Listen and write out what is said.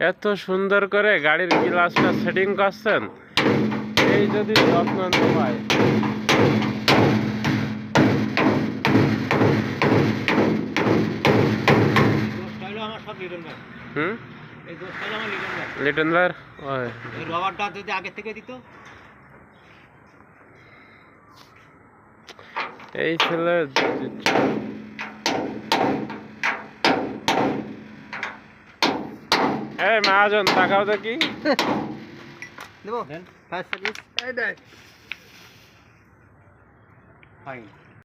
এত সুন্দর করে গাড়ির গ্লাসটা সেটিং করছেন, এই যদি যত্ন নেওয়ায় লিটন ভাই রবারটা যদি আগে থেকে দিত, এই ছেলে এই মহাজন তাকাও তো কি দেবো ফায়ার সার্ভিস, এই দেখ ফাইন।